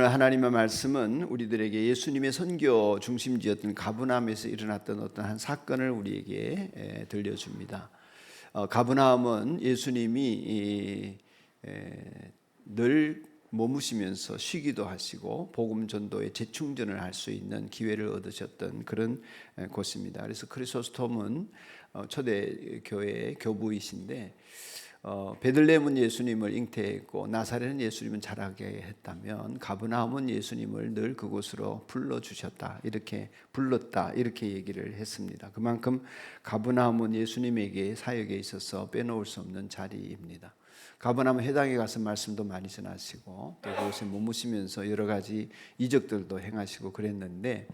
오늘 하나님의 말씀은 우리들에게 예수님의 선교 중심지였던 가버나움에서 일어났던 어떤 한 사건을 우리에게 들려줍니다. 가버나움은 예수님이 늘 머무시면서 쉬기도 하시고 복음 전도에 재충전을 할 수 있는 기회를 얻으셨던 그런 곳입니다. 그래서 크리소스톰은 초대 교회의 교부이신데 베들레헴은 예수님을 잉태했고 나사렛은 예수님을 자라게 했다면 가버나움은 예수님을 늘 그곳으로 불러주셨다, 이렇게 불렀다, 이렇게 얘기를 했습니다. 그만큼 가버나움은 예수님에게 사역에 있어서 빼놓을 수 없는 자리입니다. 가버나움 회당에 가서 말씀도 많이 전하시고 또 그곳에 머무시면서 여러 가지 이적들도 행하시고 그랬는데,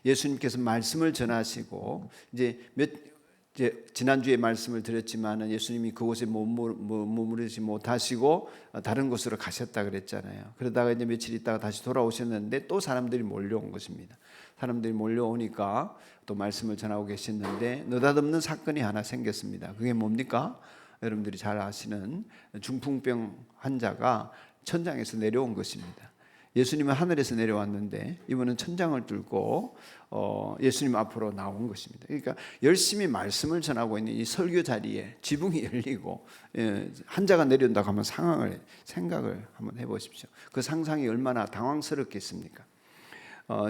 예수님께서 말씀을 전하시고 이제 지난주에 말씀을 드렸지만 예수님이 그곳에 머무르지 못하시고 다른 곳으로 가셨다 그랬잖아요. 그러다가 이제 며칠 있다가 다시 돌아오셨는데 또 사람들이 몰려온 것입니다. 사람들이 몰려오니까 또 말씀을 전하고 계셨는데 느닷없는 사건이 하나 생겼습니다. 그게 뭡니까? 여러분들이 잘 아시는 중풍병 환자가 천장에서 내려온 것입니다. 예수님은 하늘에서 내려왔는데 이분은 천장을 뚫고 예수님 앞으로 나온 것입니다. 그러니까 열심히 말씀을 전하고 있는 이 설교 자리에 지붕이 열리고 환자가 내려온다고 하면 생각을 한번 해보십시오. 그 상상이 얼마나 당황스럽겠습니까?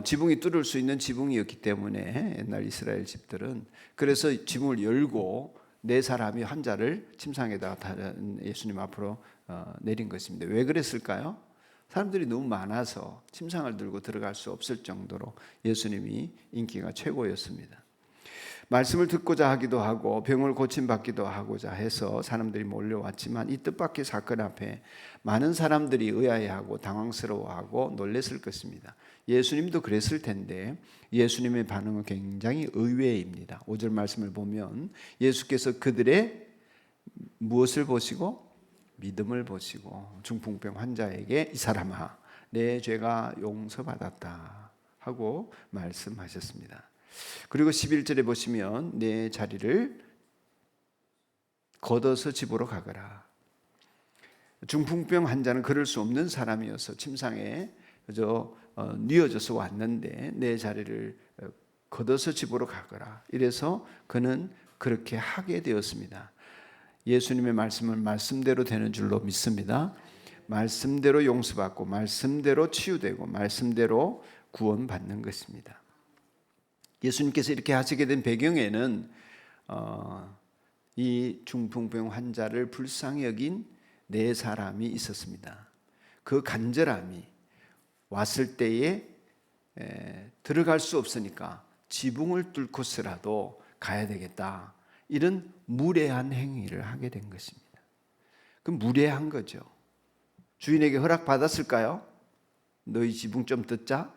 지붕이 뚫을 수 있는 지붕이었기 때문에 옛날 이스라엘 집들은, 그래서 지붕을 열고 네 사람이 환자를 침상에다가 다른 예수님 앞으로 내린 것입니다. 왜 그랬을까요? 사람들이 너무 많아서 침상을 들고 들어갈 수 없을 정도로 예수님이 인기가 최고였습니다. 말씀을 듣고자 하기도 하고 병을 고침받기도 하고자 해서 사람들이 몰려왔지만 이 뜻밖의 사건 앞에 많은 사람들이 의아해하고 당황스러워하고 놀랐을 것입니다. 예수님도 그랬을 텐데 예수님의 반응은 굉장히 의외입니다. 5절 말씀을 보면 예수께서 그들의 무엇을 보시고? 믿음을 보시고 중풍병 환자에게 이 사람아 내 죄가 용서받았다 하고 말씀하셨습니다. 그리고 11절에 보시면 내 자리를 걷어서 집으로 가거라. 중풍병 환자는 그럴 수 없는 사람이어서 침상에 그저 뉘어져서 왔는데 내 자리를 걷어서 집으로 가거라. 이래서 그는 그렇게 하게 되었습니다. 예수님의 말씀은 말씀대로 되는 줄로 믿습니다. 말씀대로 용서받고 말씀대로 치유되고 말씀대로 구원받는 것입니다. 예수님께서 이렇게 하시게 된 배경에는 이 중풍병 환자를 불쌍히 여긴 네 사람이 있었습니다. 그 간절함이 왔을 때에 들어갈 수 없으니까 지붕을 뚫고서라도 가야 되겠다, 이런 무례한 행위를 하게 된 것입니다. 그 무례한 거죠. 주인에게 허락받았을까요? 너희 지붕 좀 뜯자?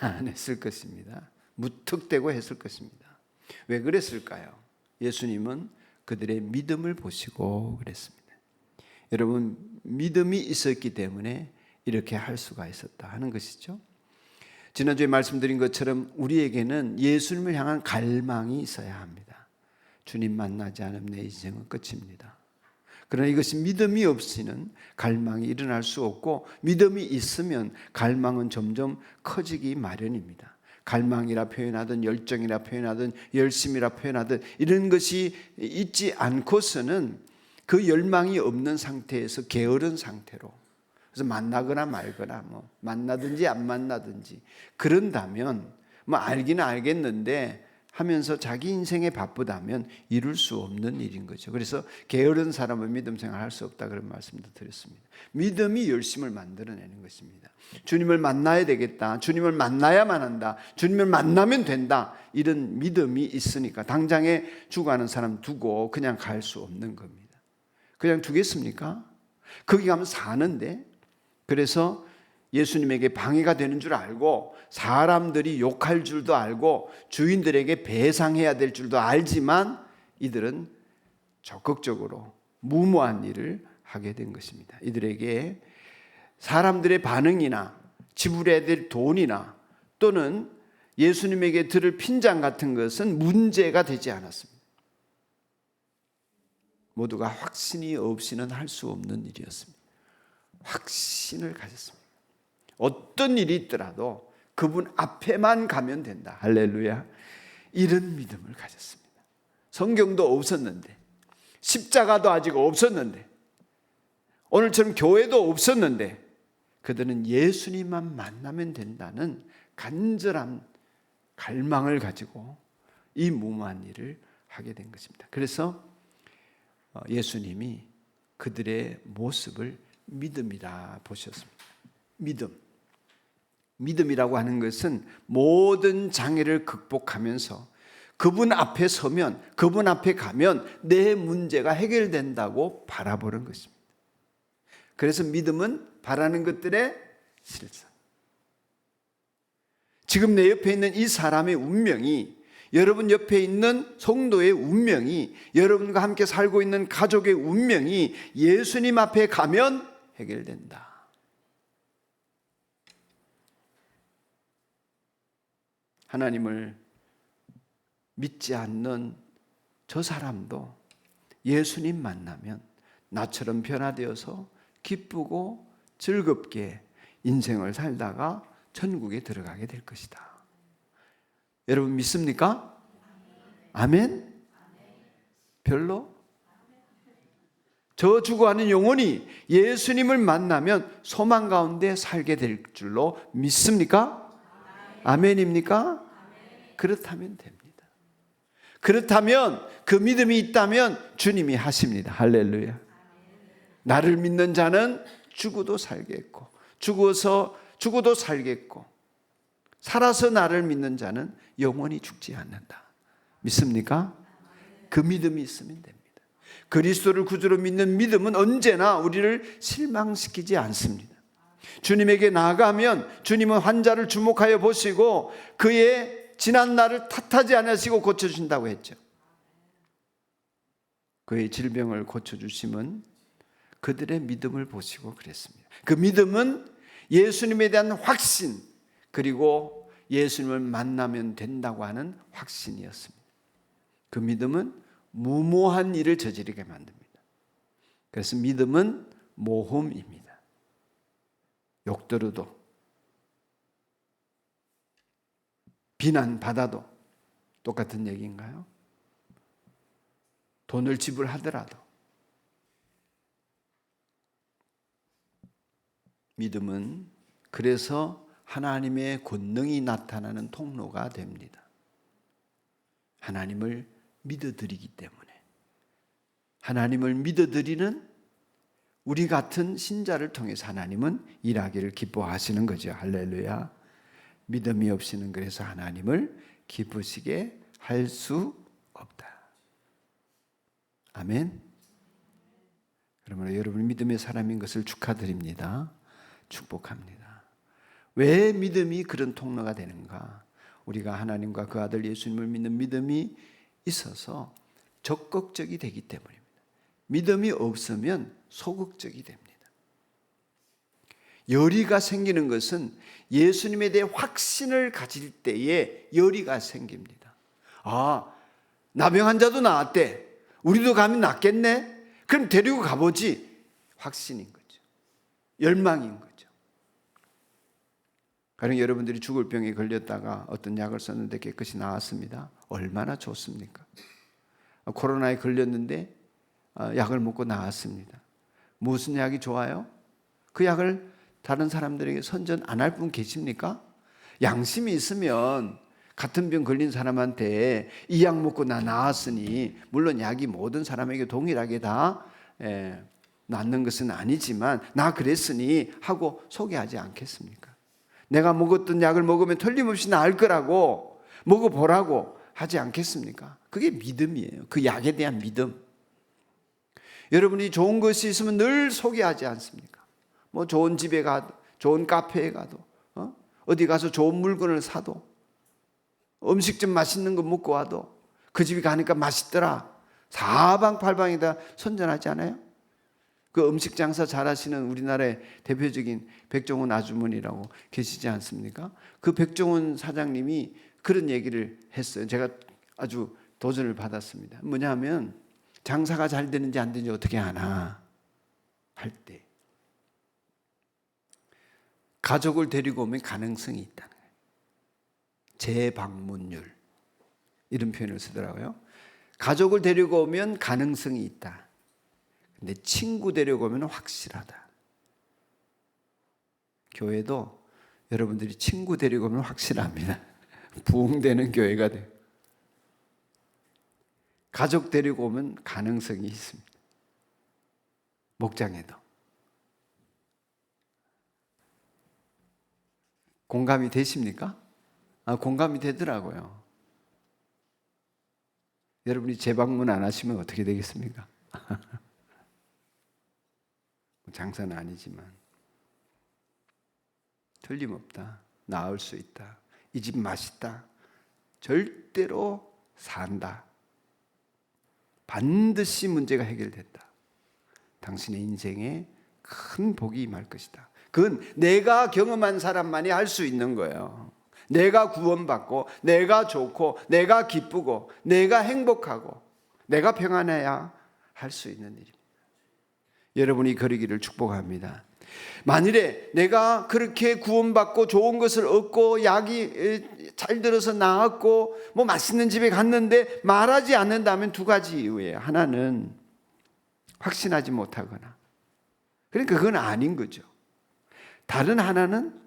안 했을 것입니다. 무턱대고 했을 것입니다. 왜 그랬을까요? 예수님은 그들의 믿음을 보시고 그랬습니다. 여러분, 믿음이 있었기 때문에 이렇게 할 수가 있었다 하는 것이죠. 지난주에 말씀드린 것처럼 우리에게는 예수님을 향한 갈망이 있어야 합니다. 주님 만나지 않으면 내 인생은 끝입니다. 그러나 이것이 믿음이 없이는 갈망이 일어날 수 없고, 믿음이 있으면 갈망은 점점 커지기 마련입니다. 갈망이라 표현하든 열정이라 표현하든 열심이라 표현하든 이런 것이 있지 않고서는 그 열망이 없는 상태에서 게으른 상태로, 그래서 만나거나 말거나 만나든지 안 만나든지 그런다면 알기는 알겠는데 하면서 자기 인생에 바쁘다면 이룰 수 없는 일인 거죠. 그래서 게으른 사람은 믿음 생활할 수 없다, 그런 말씀도 드렸습니다. 믿음이 열심을 만들어내는 것입니다. 주님을 만나야 되겠다, 주님을 만나야만 한다, 주님을 만나면 된다, 이런 믿음이 있으니까 당장에 죽어가는 사람 두고 그냥 갈 수 없는 겁니다. 그냥 두겠습니까? 거기 가면 사는데. 그래서 예수님에게 방해가 되는 줄 알고 사람들이 욕할 줄도 알고 주인들에게 배상해야 될 줄도 알지만 이들은 적극적으로 무모한 일을 하게 된 것입니다. 이들에게 사람들의 반응이나 지불해야 될 돈이나 또는 예수님에게 들을 핀잔 같은 것은 문제가 되지 않았습니다. 모두가 확신이 없이는 할 수 없는 일이었습니다. 확신을 가졌습니다. 어떤 일이 있더라도 그분 앞에만 가면 된다. 할렐루야. 이런 믿음을 가졌습니다. 성경도 없었는데, 십자가도 아직 없었는데, 오늘처럼 교회도 없었는데 그들은 예수님만 만나면 된다는 간절한 갈망을 가지고 이 무모한 일을 하게 된 것입니다. 그래서 예수님이 그들의 모습을 믿음이라 보셨습니다. 믿음이라고 하는 것은 모든 장애를 극복하면서 그분 앞에 서면, 그분 앞에 가면 내 문제가 해결된다고 바라보는 것입니다. 그래서 믿음은 바라는 것들의 실상. 지금 내 옆에 있는 이 사람의 운명이, 여러분 옆에 있는 성도의 운명이, 여러분과 함께 살고 있는 가족의 운명이 예수님 앞에 가면 해결된다. 하나님을 믿지 않는 저 사람도 예수님 만나면 나처럼 변화되어서 기쁘고 즐겁게 인생을 살다가 천국에 들어가게 될 것이다. 여러분 믿습니까? 아멘? 별로? 저 죽어가는 영혼이 예수님을 만나면 소망 가운데 살게 될 줄로 믿습니까? 아멘입니까? 그렇다면 됩니다. 그렇다면 그 믿음이 있다면 주님이 하십니다. 할렐루야. 나를 믿는 자는 죽어도 살겠고, 죽어도 살겠고, 살아서 나를 믿는 자는 영원히 죽지 않는다. 믿습니까? 그 믿음이 있으면 됩니다. 그리스도를 구주로 믿는 믿음은 언제나 우리를 실망시키지 않습니다. 주님에게 나아가면 주님은 환자를 주목하여 보시고 그의 지난 날을 탓하지 않으시고 고쳐주신다고 했죠. 그의 질병을 고쳐주심은 그들의 믿음을 보시고 그랬습니다. 그 믿음은 예수님에 대한 확신, 그리고 예수님을 만나면 된다고 하는 확신이었습니다. 그 믿음은 무모한 일을 저지르게 만듭니다. 그래서 믿음은 모험입니다. 욕들어도, 비난받아도 똑같은 얘기인가요? 돈을 지불하더라도 믿음은 그래서 하나님의 권능이 나타나는 통로가 됩니다. 하나님을 믿어드리기 때문에, 하나님을 믿어드리는 우리 같은 신자를 통해서 하나님은 일하기를 기뻐하시는 거죠. 할렐루야. 믿음이 없이는 그래서 하나님을 기쁘시게 할 수 없다. 아멘. 그러므로 여러분 믿음의 사람인 것을 축하드립니다. 축복합니다. 왜 믿음이 그런 통로가 되는가? 우리가 하나님과 그 아들 예수님을 믿는 믿음이 있어서 적극적이 되기 때문입니다. 믿음이 없으면 소극적이 됩니다. 열의가 생기는 것은 예수님에 대해 확신을 가질 때에 열의가 생깁니다. 아, 나병 환자도 나았대. 우리도 가면 낫겠네? 그럼 데리고 가보지. 확신인 거죠. 열망인 거죠. 가령 여러분들이 죽을 병에 걸렸다가 어떤 약을 썼는데 깨끗이 나았습니다. 얼마나 좋습니까? 코로나에 걸렸는데 약을 먹고 나았습니다. 무슨 약이 좋아요? 그 약을 다른 사람들에게 선전 안 할 분 계십니까? 양심이 있으면 같은 병 걸린 사람한테 이 약 먹고 나 나았으니, 물론 약이 모든 사람에게 동일하게 다 낫는 것은 아니지만 나 그랬으니 하고 소개하지 않겠습니까? 내가 먹었던 약을 먹으면 틀림없이 나을 거라고 먹어보라고 하지 않겠습니까? 그게 믿음이에요. 그 약에 대한 믿음. 여러분이 좋은 것이 있으면 늘 소개하지 않습니까? 뭐 좋은 집에 가도, 좋은 카페에 가도, 어디 가서 좋은 물건을 사도, 음식점 맛있는 거 먹고 와도 그 집에 가니까 맛있더라, 사방팔방에다 선전하지 않아요? 그 음식 장사 잘하시는 우리나라의 대표적인 백종원 아주머니라고 계시지 않습니까? 그 백종원 사장님이 그런 얘기를 했어요. 제가 아주 도전을 받았습니다. 뭐냐 하면, 장사가 잘 되는지 안 되는지 어떻게 아나 할 때 가족을 데리고 오면 가능성이 있다는 거예요. 재방문율 이런 표현을 쓰더라고요. 가족을 데리고 오면 가능성이 있다. 근데 친구 데리고 오면 확실하다. 교회도 여러분들이 친구 데리고 오면 확실합니다. 부흥되는 교회가 돼요. 가족 데리고 오면 가능성이 있습니다. 목장에도. 공감이 되십니까? 공감이 되더라고요. 여러분이 재방문 안 하시면 어떻게 되겠습니까? 장사는 아니지만 틀림없다. 나을 수 있다. 이 집 맛있다. 절대로 산다. 반드시 문제가 해결됐다. 당신의 인생에 큰 복이 임할 것이다. 그건 내가 경험한 사람만이 할 수 있는 거예요. 내가 구원받고 내가 좋고 내가 기쁘고 내가 행복하고 내가 평안해야 할 수 있는 일입니다. 여러분이 그러기를 축복합니다. 만일에 내가 그렇게 구원받고 좋은 것을 얻고 약이 잘 들어서 나았고 뭐 맛있는 집에 갔는데 말하지 않는다면 두 가지 이유예요. 하나는 확신하지 못하거나, 그러니까 그건 아닌 거죠. 다른 하나는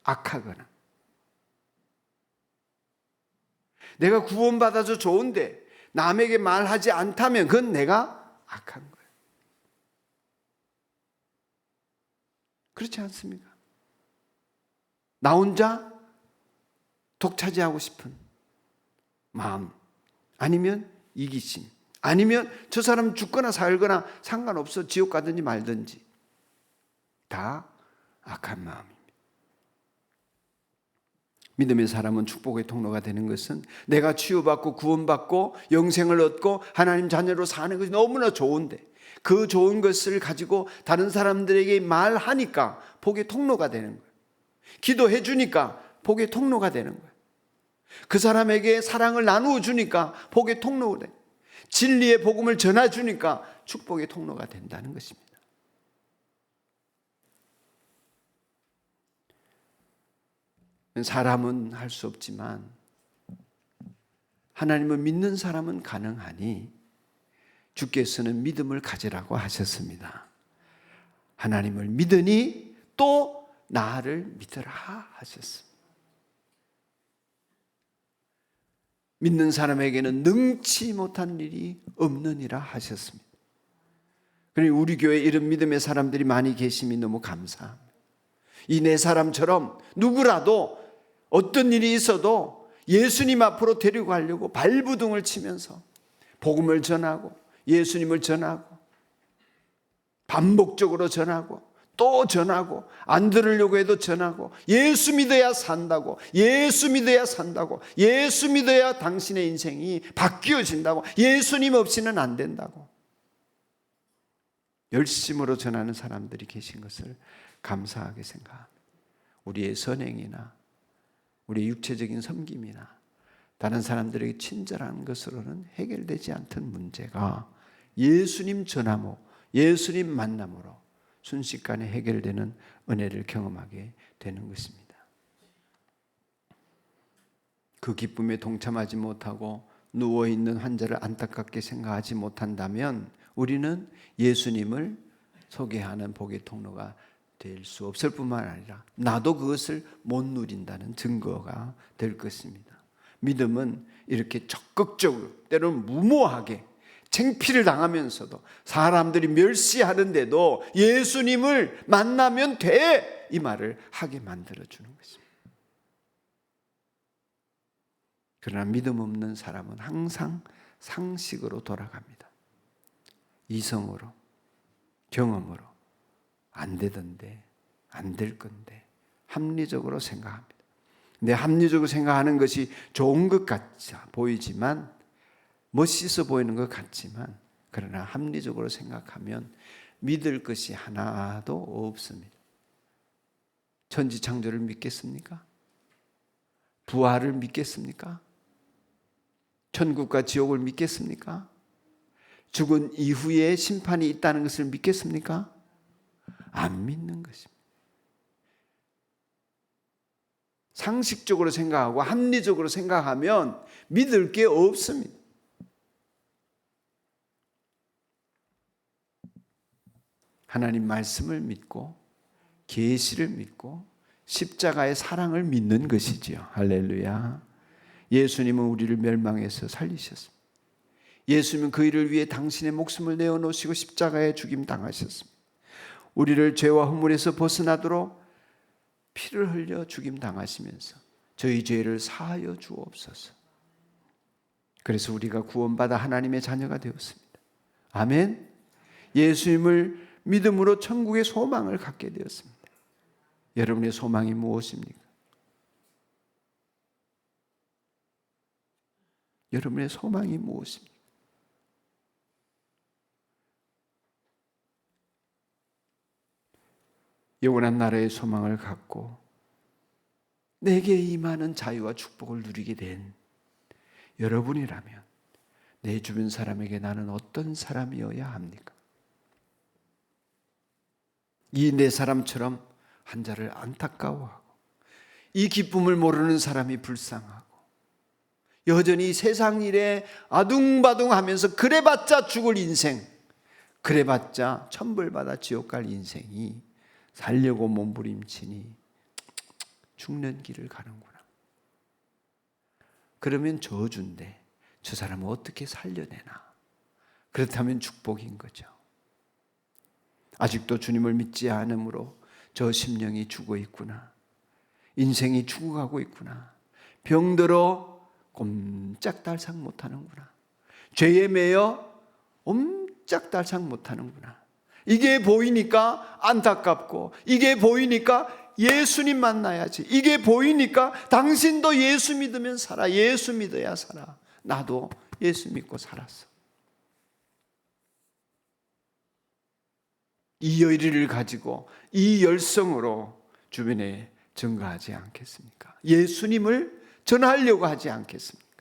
악하거나, 내가 구원받아서 좋은데 남에게 말하지 않다면 그건 내가 악한 거예요. 그렇지 않습니까? 나 혼자 독차지하고 싶은 마음, 아니면 이기심, 아니면 저 사람 죽거나 살거나 상관없어 지옥 가든지 말든지, 다 악한 마음입니다. 믿음의 사람은 축복의 통로가 되는 것은 내가 치유받고 구원받고 영생을 얻고 하나님 자녀로 사는 것이 너무나 좋은데 그 좋은 것을 가지고 다른 사람들에게 말하니까 복의 통로가 되는 거예요. 기도해 주니까 복의 통로가 되는 거예요. 그 사람에게 사랑을 나누어 주니까 복의 통로가 돼요. 진리의 복음을 전해 주니까 축복의 통로가 된다는 것입니다. 사람은 할 수 없지만 하나님을 믿는 사람은 가능하니 주께서는 믿음을 가지라고 하셨습니다. 하나님을 믿으니 또 나를 믿으라 하셨습니다. 믿는 사람에게는 능치 못한 일이 없느니라 하셨습니다. 그러니 우리 교회에 이런 믿음의 사람들이 많이 계심이 너무 감사합니다. 이 네 사람처럼 누구라도 어떤 일이 있어도 예수님 앞으로 데리고 가려고 발부둥을 치면서 복음을 전하고 예수님을 전하고 반복적으로 전하고 또 전하고 안 들으려고 해도 전하고 예수 믿어야 산다고, 예수 믿어야 산다고, 예수 믿어야 당신의 인생이 바뀌어진다고, 예수님 없이는 안 된다고 열심으로 전하는 사람들이 계신 것을 감사하게 생각합니다. 우리의 선행이나 우리의 육체적인 섬김이나 다른 사람들에게 친절한 것으로는 해결되지 않던 문제가 예수님 전함으로, 예수님 만남으로 순식간에 해결되는 은혜를 경험하게 되는 것입니다. 그 기쁨에 동참하지 못하고 누워있는 환자를 안타깝게 생각하지 못한다면 우리는 예수님을 소개하는 복의 통로가 될 수 없을 뿐만 아니라 나도 그것을 못 누린다는 증거가 될 것입니다. 믿음은 이렇게 적극적으로 때로는 무모하게 창피를 당하면서도 사람들이 멸시하는데도 예수님을 만나면 돼! 이 말을 하게 만들어주는 것입니다. 그러나 믿음 없는 사람은 항상 상식으로 돌아갑니다. 이성으로, 경험으로 안 되던데, 안 될 건데 합리적으로 생각합니다. 근데 합리적으로 생각하는 것이 좋은 것 같이 보이지만, 멋있어 보이는 것 같지만, 그러나 합리적으로 생각하면 믿을 것이 하나도 없습니다. 천지창조를 믿겠습니까? 부활을 믿겠습니까? 천국과 지옥을 믿겠습니까? 죽은 이후에 심판이 있다는 것을 믿겠습니까? 안 믿는 것입니다. 상식적으로 생각하고 합리적으로 생각하면 믿을 게 없습니다. 하나님 말씀을 믿고 계시를 믿고 십자가의 사랑을 믿는 것이지요. 할렐루야. 예수님은 우리를 멸망해서 살리셨습니다. 예수님은 그 일을 위해 당신의 목숨을 내어놓으시고 십자가에 죽임 당하셨습니다. 우리를 죄와 허물에서 벗어나도록 피를 흘려 죽임 당하시면서 저희 죄를 사하여 주옵소서. 그래서 우리가 구원받아 하나님의 자녀가 되었습니다. 아멘. 예수님을 믿음으로 천국의 소망을 갖게 되었습니다. 여러분의 소망이 무엇입니까? 여러분의 소망이 무엇입니까? 영원한 나라의 소망을 갖고 내게 임하는 자유와 축복을 누리게 된 여러분이라면 내 주변 사람에게 나는 어떤 사람이어야 합니까? 이 네 사람처럼 한 자를 안타까워하고 이 기쁨을 모르는 사람이 불쌍하고 여전히 세상 일에 아둥바둥하면서 그래봤자 죽을 인생, 그래봤자 천벌받아 지옥 갈 인생이 살려고 몸부림치니 죽는 길을 가는구나. 그러면 저주인데 저 사람을 어떻게 살려내나? 그렇다면 축복인 거죠. 아직도 주님을 믿지 않으므로 저 심령이 죽어 있구나. 인생이 죽어가고 있구나. 병들어 꼼짝달싹 못하는구나. 죄에 매여 옴짝달싹 못하는구나. 이게 보이니까 안타깝고, 이게 보이니까 예수님 만나야지, 이게 보이니까 당신도 예수 믿으면 살아, 예수 믿어야 살아. 나도 예수 믿고 살았어. 이 열의를 가지고 이 열성으로 주변에 증거하지 않겠습니까? 예수님을 전하려고 하지 않겠습니까?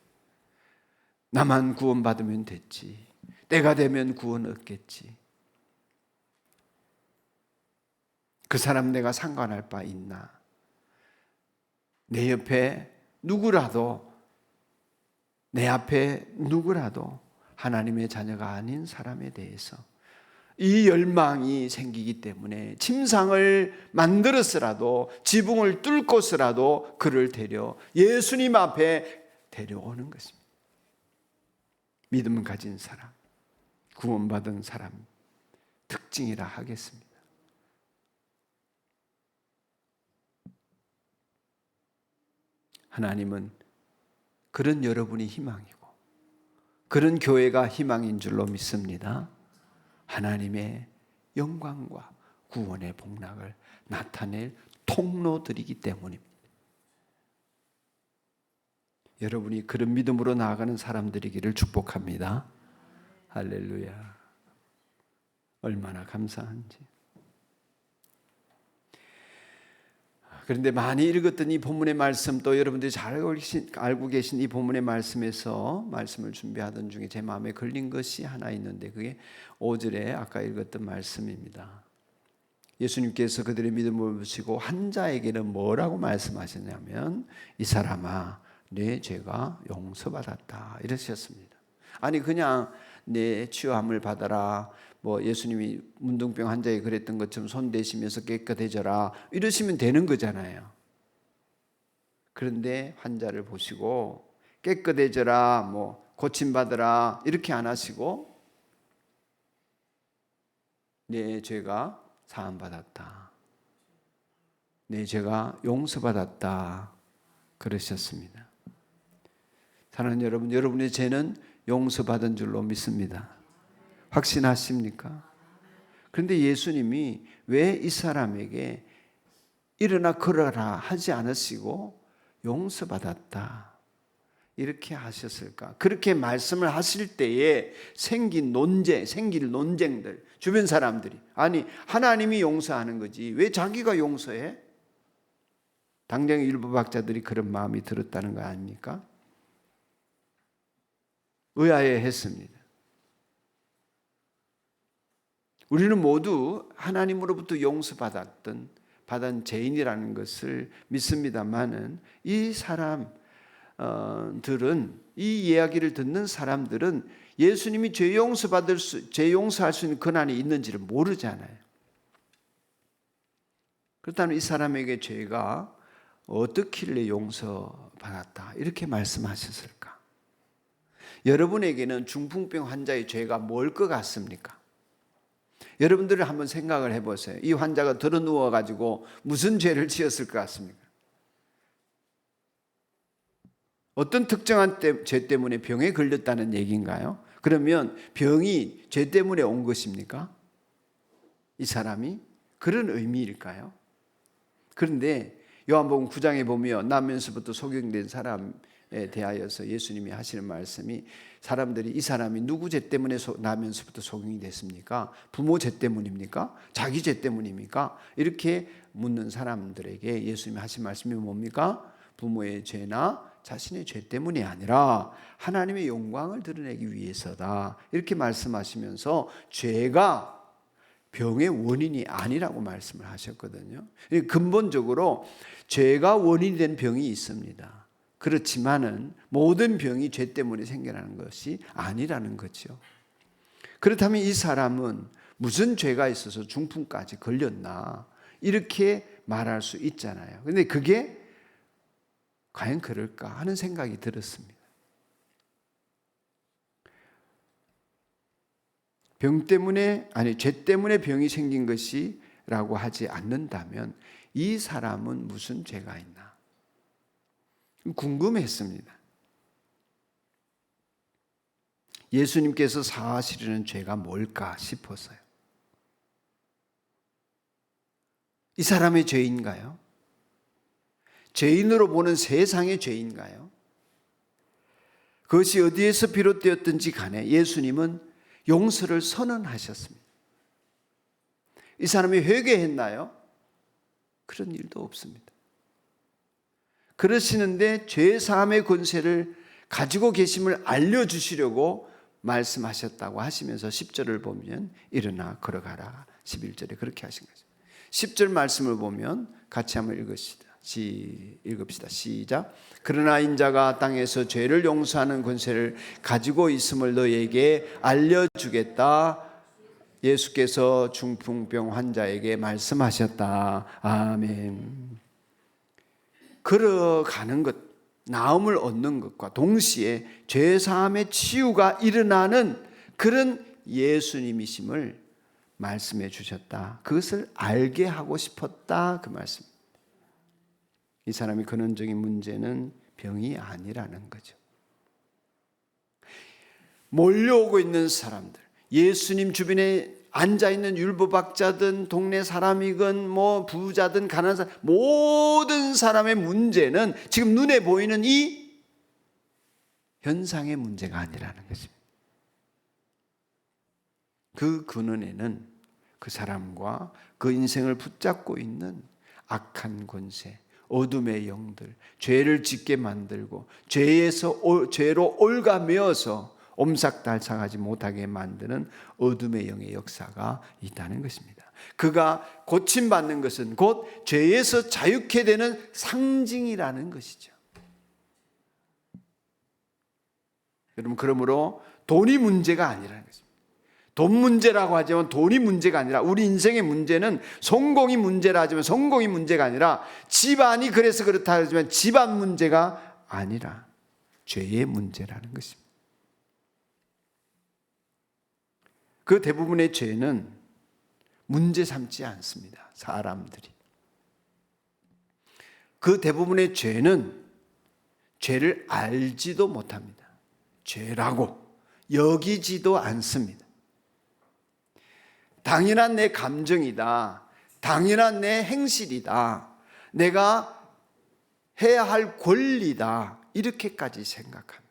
나만 구원받으면 됐지, 때가 되면 구원 얻겠지, 그 사람 내가 상관할 바 있나? 내 옆에 누구라도, 내 앞에 누구라도 하나님의 자녀가 아닌 사람에 대해서 이 열망이 생기기 때문에 침상을 만들어서라도, 지붕을 뚫고서라도 그를 데려 예수님 앞에 데려오는 것입니다. 믿음을 가진 사람, 구원받은 사람 특징이라 하겠습니다. 하나님은 그런 여러분이 희망이고 그런 교회가 희망인 줄로 믿습니다. 하나님의 영광과 구원의 복락을 나타낼 통로들이기 때문입니다. 여러분이 그런 믿음으로 나아가는 사람들이기를 축복합니다. 할렐루야. 얼마나 감사한지. 그런데 많이 읽었던 이 본문의 말씀, 또 여러분들이 잘 알고 계신 이 본문의 말씀에서 말씀을 준비하던 중에 제 마음에 걸린 것이 하나 있는데, 그게 5절에 아까 읽었던 말씀입니다. 예수님께서 그들의 믿음을 보시고 한 자에게는 뭐라고 말씀하셨냐면, 이 사람아 내 죄가 용서받았다 이러셨습니다. 아니 그냥 내 치유함을 받아라, 뭐 예수님이 문둥병 환자에 그랬던 것처럼 손 대시면서 깨끗해져라 이러시면 되는 거잖아요. 그런데 환자를 보시고 깨끗해져라, 뭐 고침받으라 이렇게 안 하시고 내 죄가 사함받았다, 내 죄가 용서받았다 그러셨습니다. 사랑하는 여러분, 여러분의 죄는 용서받은 줄로 믿습니다. 확신하십니까? 그런데 예수님이 왜 이 사람에게 일어나 걸어라 하지 않으시고 용서받았다 이렇게 하셨을까? 그렇게 말씀을 하실 때에 생길 논쟁들, 주변 사람들이, 아니 하나님이 용서하는 거지 왜 자기가 용서해? 당장 일부 학자들이 그런 마음이 들었다는 거 아닙니까? 의아해했습니다. 우리는 모두 하나님으로부터 용서받았던 받은 죄인이라는 것을 믿습니다만은 이 사람들은, 이 이야기를 듣는 사람들은 예수님이 죄 용서할 수 있는 권한이 있는지를 모르잖아요. 그렇다면 이 사람에게 죄가 어떻길래 용서받았다 이렇게 말씀하셨을까? 여러분에게는 중풍병 환자의 죄가 뭘 것 같습니까? 여러분들을 한번 생각을 해보세요. 이 환자가 들어 누워가지고 무슨 죄를 지었을 것 같습니까? 어떤 특정한 죄 때문에 병에 걸렸다는 얘기인가요? 그러면 병이 죄 때문에 온 것입니까? 이 사람이? 그런 의미일까요? 그런데 요한복음 9장에 보면 나면서부터 소경된 사람에 대하여서 예수님이 하시는 말씀이, 사람들이 이 사람이 누구 죄 때문에 나면서부터 소경이 됐습니까? 부모 죄 때문입니까? 자기 죄 때문입니까? 이렇게 묻는 사람들에게 예수님이 하신 말씀이 뭡니까? 부모의 죄나 자신의 죄 때문이 아니라 하나님의 영광을 드러내기 위해서다 이렇게 말씀하시면서 죄가 병의 원인이 아니라고 말씀을 하셨거든요. 근본적으로 죄가 원인이 된 병이 있습니다. 그렇지만은 모든 병이 죄 때문에 생겨나는 것이 아니라는 거죠. 그렇다면 이 사람은 무슨 죄가 있어서 중풍까지 걸렸나 이렇게 말할 수 있잖아요. 그런데 그게 과연 그럴까 하는 생각이 들었습니다. 죄 때문에 병이 생긴 것이라고 하지 않는다면 이 사람은 무슨 죄가 있나 궁금했습니다. 예수님께서 사하시려는 죄가 뭘까 싶었어요. 이 사람의 죄인가요? 죄인으로 보는 세상의 죄인가요? 그것이 어디에서 비롯되었든지 간에 예수님은 용서를 선언하셨습니다. 이 사람이 회개했나요? 그런 일도 없습니다. 그러시는데 죄사함의 권세를 가지고 계심을 알려주시려고 말씀하셨다고 하시면서 10절을 보면 일어나 걸어가라 11절에 그렇게 하신 거죠. 10절 말씀을 보면 같이 한번 읽읍시다. 시작. 그러나 인자가 땅에서 죄를 용서하는 권세를 가지고 있음을 너에게 알려주겠다. 예수께서 중풍병 환자에게 말씀하셨다. 아멘. 걸어가는 것, 나음을 얻는 것과 동시에 죄사함의 치유가 일어나는 그런 예수님이심을 말씀해 주셨다. 그것을 알게 하고 싶었다. 그 말씀. 이 사람의 근원적인 문제는 병이 아니라는 거죠. 몰려오고 있는 사람들, 예수님 주변에 앉아있는 율법학자든 동네 사람이건 부자든 가난한 사람, 모든 사람의 문제는 지금 눈에 보이는 이 현상의 문제가 아니라는 것입니다. 그 근원에는 그 사람과 그 인생을 붙잡고 있는 악한 권세, 어둠의 영들, 죄를 짓게 만들고 죄로 올가매어서 옴삭달싹하지 못하게 만드는 어둠의 영의 역사가 있다는 것입니다. 그가 고침받는 것은 곧 죄에서 자유케 되는 상징이라는 것이죠. 여러분, 그러므로 돈이 문제가 아니라는 것입니다. 돈 문제라고 하지만 돈이 문제가 아니라, 우리 인생의 문제는 성공이 문제라 하지만 성공이 문제가 아니라, 집안이 그래서 그렇다 하지만 집안 문제가 아니라 죄의 문제라는 것입니다. 그 대부분의 죄는 문제 삼지 않습니다. 사람들이. 그 대부분의 죄는 죄를 알지도 못합니다. 죄라고 여기지도 않습니다. 당연한 내 감정이다. 당연한 내 행실이다. 내가 해야 할 권리다. 이렇게까지 생각합니다.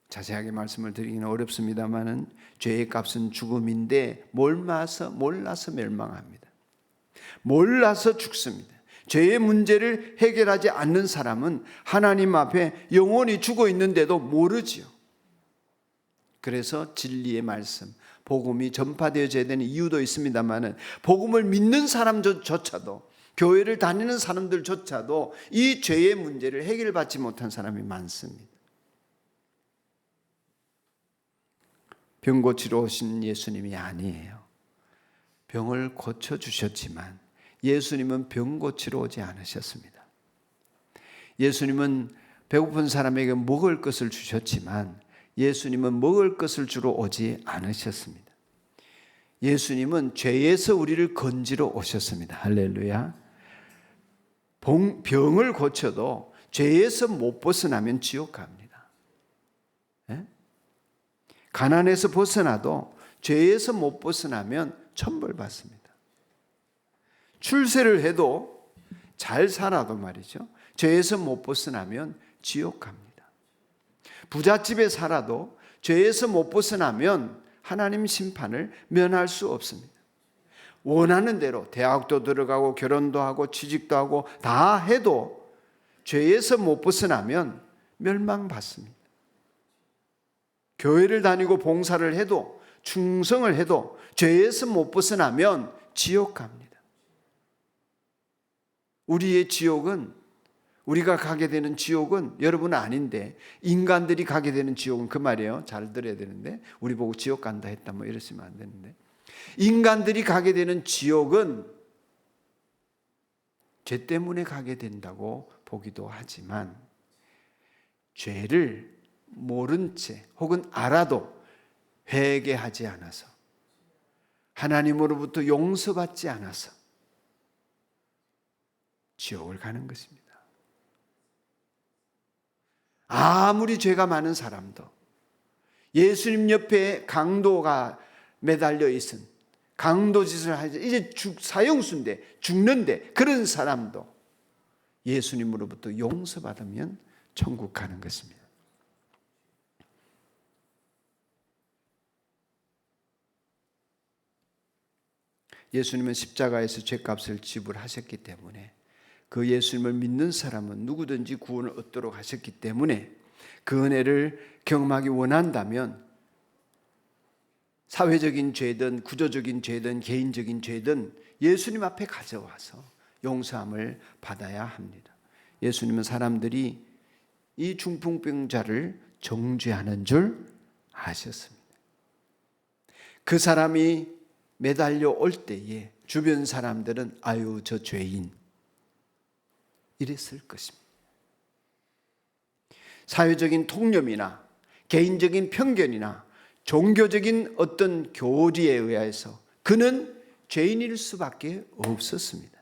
자세하게 말씀을 드리기는 어렵습니다만은 죄의 값은 죽음인데 몰라서 멸망합니다. 몰라서 죽습니다. 죄의 문제를 해결하지 않는 사람은 하나님 앞에 영원히 죽어 있는데도 모르지요. 그래서 진리의 말씀, 복음이 전파되어져야 되는 이유도 있습니다만은 복음을 믿는 사람조차도, 교회를 다니는 사람들조차도 이 죄의 문제를 해결받지 못한 사람이 많습니다. 병 고치러 오신 예수님이 아니에요. 병을 고쳐주셨지만 예수님은 병 고치러 오지 않으셨습니다. 예수님은 배고픈 사람에게 먹을 것을 주셨지만 예수님은 먹을 것을 주러 오지 않으셨습니다. 예수님은 죄에서 우리를 건지러 오셨습니다. 할렐루야. 병을 고쳐도 죄에서 못 벗어나면 지옥 갑니다. 예? 가난에서 벗어나도 죄에서 못 벗어나면 천벌 받습니다. 출세를 해도 잘 살아도 말이죠, 죄에서 못 벗어나면 지옥 갑니다. 부잣집에 살아도 죄에서 못 벗어나면 하나님 심판을 면할 수 없습니다. 원하는 대로 대학도 들어가고 결혼도 하고 취직도 하고 다 해도 죄에서 못 벗어나면 멸망받습니다. 교회를 다니고 봉사를 해도 충성을 해도 죄에서 못 벗어나면 지옥 갑니다. 우리의 지옥은, 우리가 가게 되는 지옥은 여러분은 아닌데 인간들이 가게 되는 지옥은, 그 말이에요. 잘 들어야 되는데 우리 보고 지옥 간다 했다 뭐 이러시면 안 되는데, 인간들이 가게 되는 지옥은 죄 때문에 가게 된다고 보기도 하지만 죄를 모른 채 혹은 알아도 회개하지 않아서 하나님으로부터 용서받지 않아서 지옥을 가는 것입니다. 아무리 죄가 많은 사람도, 예수님 옆에 강도가 매달려 있은 강도 짓을 하지 이제 사형수인데 죽는데 그런 사람도 예수님으로부터 용서받으면 천국 가는 것입니다. 예수님은 십자가에서 죄값을 지불하셨기 때문에, 그 예수님을 믿는 사람은 누구든지 구원을 얻도록 하셨기 때문에 그 은혜를 경험하기 원한다면 사회적인 죄든 구조적인 죄든 개인적인 죄든 예수님 앞에 가져와서 용서함을 받아야 합니다. 예수님은 사람들이 이 중풍병자를 정죄하는 줄 아셨습니다. 그 사람이 매달려 올 때에 주변 사람들은 아유 저 죄인 이랬을 것입니다. 사회적인 통념이나 개인적인 편견이나 종교적인 어떤 교리에 의해서 그는 죄인일 수밖에 없었습니다.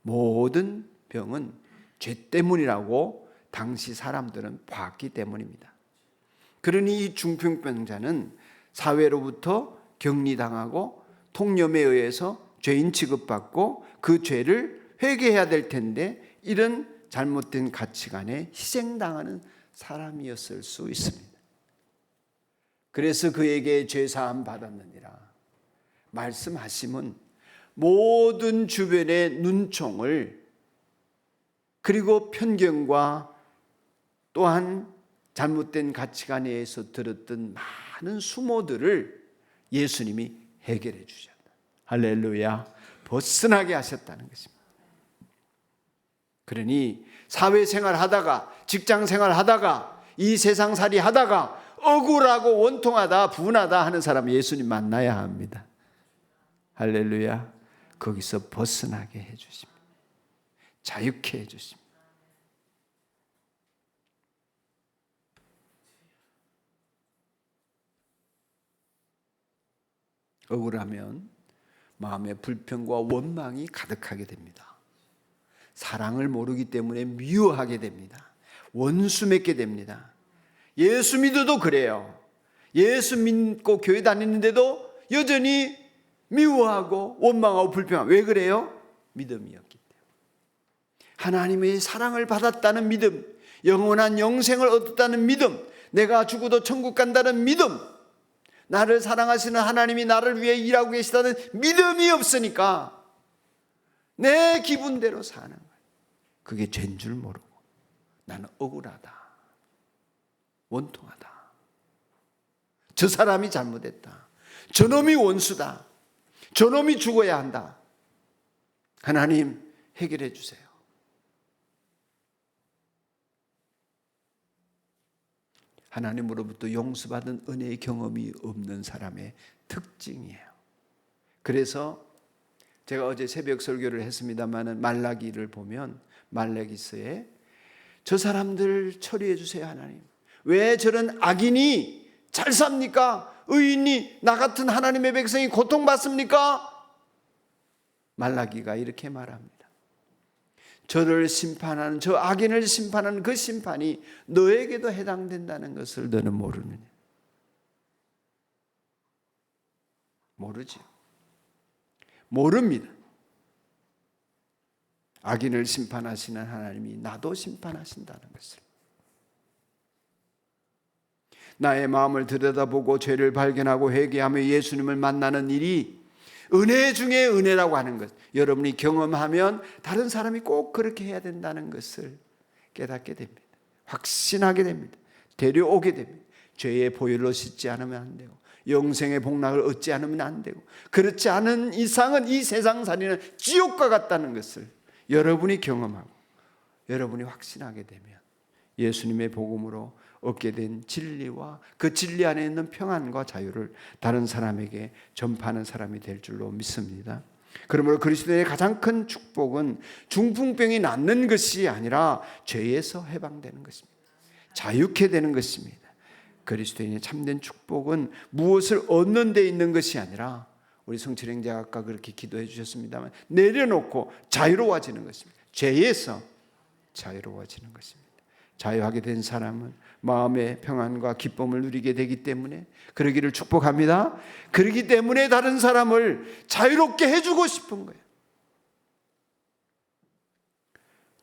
모든 병은 죄 때문이라고 당시 사람들은 봤기 때문입니다. 그러니 이 중풍병자는 사회로부터 격리당하고 통념에 의해서 죄인 취급받고 그 죄를 회개해야 될 텐데 이런 잘못된 가치관에 희생당하는 사람이었을 수 있습니다. 그래서 그에게 죄사함 받았느니라 말씀하심은 모든 주변의 눈총을, 그리고 편견과 또한 잘못된 가치관에 의해서 들었던 많은 수모들을 예수님이 해결해 주셨다. 할렐루야. 벗어나게 하셨다는 것입니다. 그러니 사회생활 하다가, 직장생활 하다가, 이 세상살이 하다가 억울하고 원통하다, 분하다 하는 사람 예수님 만나야 합니다. 할렐루야. 거기서 벗어나게 해주십니다. 자유케 해주십니다. 억울하면 마음에 불평과 원망이 가득하게 됩니다. 사랑을 모르기 때문에 미워하게 됩니다. 원수 맺게 됩니다. 예수 믿어도 그래요. 예수 믿고 교회 다니는데도 여전히 미워하고 원망하고 불평하고. 왜 그래요? 믿음이었기 때문에. 하나님의 사랑을 받았다는 믿음, 영원한 영생을 얻었다는 믿음, 내가 죽어도 천국 간다는 믿음, 나를 사랑하시는 하나님이 나를 위해 일하고 계시다는 믿음이 없으니까 내 기분대로 사는 거예요. 그게 죄인 줄 모르고 나는 억울하다, 원통하다, 저 사람이 잘못했다. 저놈이 원수다. 저놈이 죽어야 한다. 하나님 해결해 주세요. 하나님으로부터 용서받은 은혜의 경험이 없는 사람의 특징이에요. 그래서 제가 어제 새벽 설교를 했습니다마는 말라기를 보면 말라기서에 저 사람들 처리해 주세요 하나님. 왜 저런 악인이 잘 삽니까? 의인이 나 같은 하나님의 백성이 고통받습니까? 말라기가 이렇게 말합니다. 저를 심판하는, 저 악인을 심판하는 그 심판이 너에게도 해당된다는 것을 너는 모르느냐? 모르죠. 모릅니다. 악인을 심판하시는 하나님이 나도 심판하신다는 것을. 나의 마음을 들여다보고 죄를 발견하고 회개하며 예수님을 만나는 일이 은혜 중에 은혜라고 하는 것, 여러분이 경험하면 다른 사람이 꼭 그렇게 해야 된다는 것을 깨닫게 됩니다. 확신하게 됩니다. 데려오게 됩니다. 죄의 보혈로 씻지 않으면 안 되고 영생의 복락을 얻지 않으면 안 되고 그렇지 않은 이상은 이 세상살이는 지옥과 같다는 것을 여러분이 경험하고 여러분이 확신하게 되면 예수님의 복음으로 얻게 된 진리와 그 진리 안에 있는 평안과 자유를 다른 사람에게 전파하는 사람이 될 줄로 믿습니다. 그러므로 그리스도의 가장 큰 축복은 중풍병이 낫는 것이 아니라 죄에서 해방되는 것입니다. 자유케 되는 것입니다. 그리스도인의 참된 축복은 무엇을 얻는 데 있는 것이 아니라 우리 성철 형제가 아까 그렇게 기도해 주셨습니다만 내려놓고 자유로워지는 것입니다. 죄에서 자유로워지는 것입니다. 자유하게 된 사람은 마음의 평안과 기쁨을 누리게 되기 때문에 그러기를 축복합니다. 그러기 때문에 다른 사람을 자유롭게 해주고 싶은 거예요.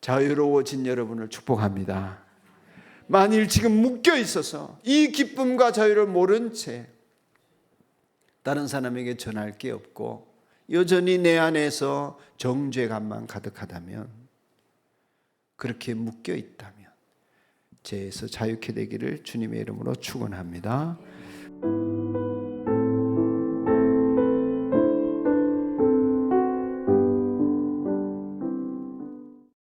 자유로워진 여러분을 축복합니다. 만일 지금 묶여 있어서 이 기쁨과 자유를 모른 채 다른 사람에게 전할 게 없고 여전히 내 안에서 정죄감만 가득하다면, 그렇게 묶여 있다면 죄에서 자유케 되기를 주님의 이름으로 축원합니다.